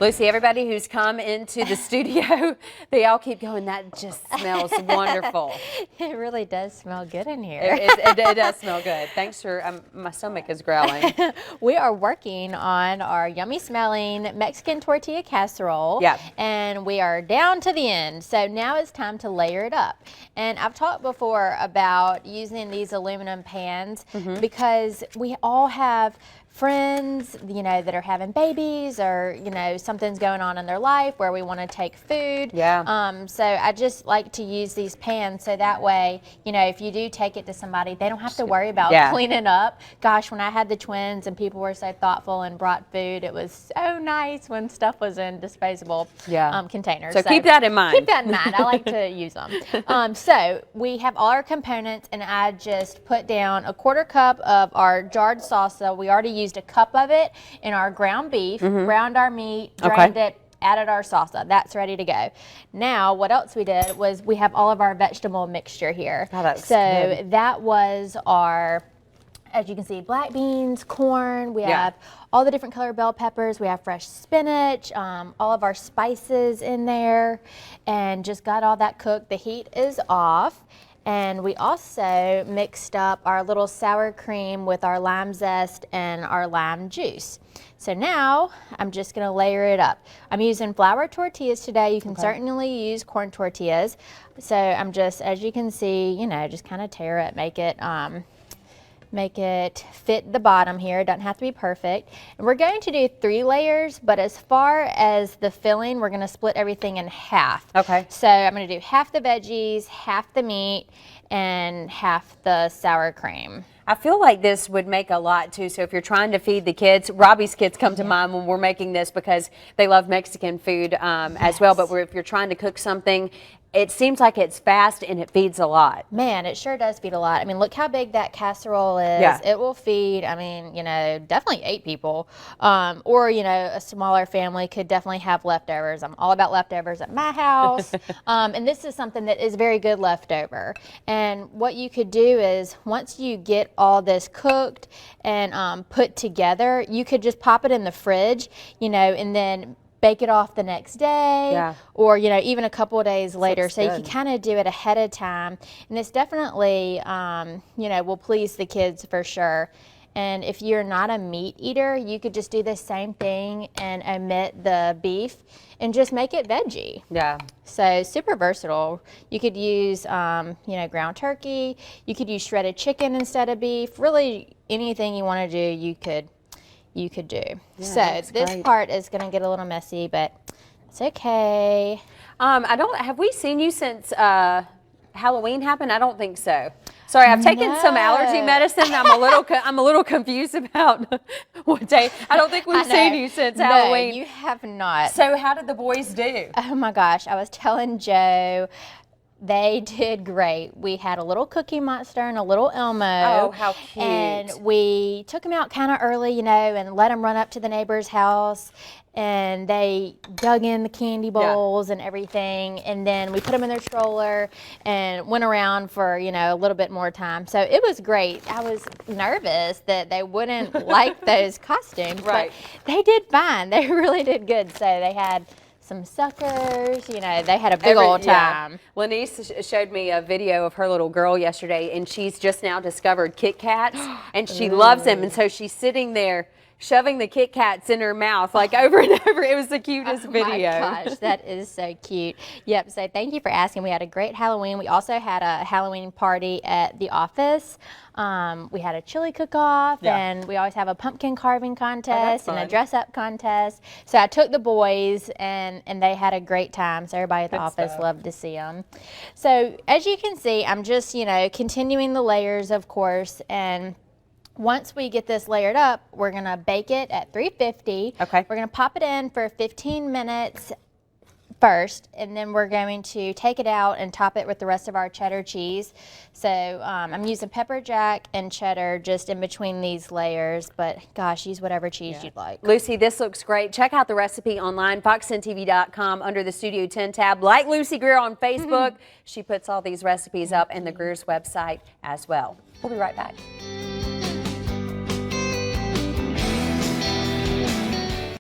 Lucy, everybody who's come into the studio, they all keep going, that just smells wonderful. It really does smell good in here. It does smell good. Thanks for, my stomach is growling. We are working on our yummy smelling Mexican tortilla casserole. Yeah. And we are down to the end. So now it's time to layer it up. And I've talked before about using these aluminum pans because we all have friends, you know, that are having babies, or, you know, something's going on in their life where we want to take food. Yeah. So I just like to use these pans so that way, you know, if you do take it to somebody, they don't have to worry about cleaning up. Gosh, when I had the twins and people were so thoughtful and brought food, it was so nice when stuff was in disposable containers. So keep that in mind. Keep that in mind. I like to use them. So we have all our components, and I just put down a 1/4 cup of our jarred salsa. We already used a cup of it in our ground beef, browned our meat, drained it, added our salsa. That's ready to go. Now, what else we did was we have all of our vegetable mixture here. Oh, that looks so good. that was our, as you can see, black beans, corn. We have all the different color bell peppers. We have fresh spinach, all of our spices in there, and just got all that cooked. The heat is off. And we also mixed up our little sour cream with our lime zest and our lime juice. So now I'm just gonna layer it up. I'm using flour tortillas today. You can certainly use corn tortillas. So I'm just, as you can see, you know, just kind of tear it, make it fit the bottom here. It doesn't have to be perfect. And we're going to do 3 layers, but as far as the filling, we're gonna split everything in half. Okay. So I'm gonna do half the veggies, half the meat, and half the sour cream. I feel like this would make a lot too. So if you're trying to feed the kids, Robbie's kids come to mind when we're making this because they love Mexican food as well. But if you're trying to cook something, it seems like it's fast and it feeds a lot. Man, it sure does feed a lot. I mean, look how big that casserole is. Yeah. It will feed, I mean, you know, definitely 8 people. Or, you know, a smaller family could definitely have leftovers. I'm all about leftovers at my house. And this is something that is very good leftover. And what you could do is once you get all this cooked and put together, you could just pop it in the fridge, you know, and then bake it off the next day, or, you know, even a couple of days later. So you can kind of do it ahead of time, and it's definitely, you know, will please the kids for sure. And if you're not a meat eater, you could just do the same thing and omit the beef and just make it veggie. Yeah. So super versatile. You could use, you know, ground turkey. You could use shredded chicken instead of beef. Really, anything you want to do, you could do. Yeah, so this part is going to get a little messy, but it's okay. Have we seen you since Halloween happened? I don't think so. Sorry, I've taken some allergy medicine. I'm a little confused about what day. I don't think we've seen you since Halloween. No, you have not. So how did the boys do? Oh my gosh, I was telling Joe, they did great. We had a little Cookie Monster and a little Elmo. Oh, how cute. And we took them out kind of early, you know, and let them run up to the neighbor's house. And they dug in the candy bowls and everything. And then we put them in their stroller and went around for, you know, a little bit more time. So it was great. I was nervous that they wouldn't like those costumes. But they did fine. They really did good. So they had some suckers, you know, they had a big old time. Lenise showed me a video of her little girl yesterday, and she's just now discovered Kit Kats, and she loves them, and so she's sitting there shoving the Kit Kats in her mouth like over and over. It was the cutest video. Oh my gosh, that is so cute. Yep, so thank you for asking. We had a great Halloween. We also had a Halloween party at the office. We had a chili cook-off, and we always have a pumpkin carving contest and a dress-up contest. So I took the boys, and they had a great time. So everybody at the office loved to see them. So as you can see, I'm just, you know, continuing the layers, of course, and once we get this layered up, we're gonna bake it at 350. Okay. We're gonna pop it in for 15 minutes first, and then we're going to take it out and top it with the rest of our cheddar cheese. So I'm using pepper jack and cheddar just in between these layers, but gosh, use whatever cheese you'd like. Lucy, this looks great. Check out the recipe online, fox10tv.com, under the Studio 10 tab. Like Lucy Greer on Facebook. She puts all these recipes up in the Greer's website as well. We'll be right back.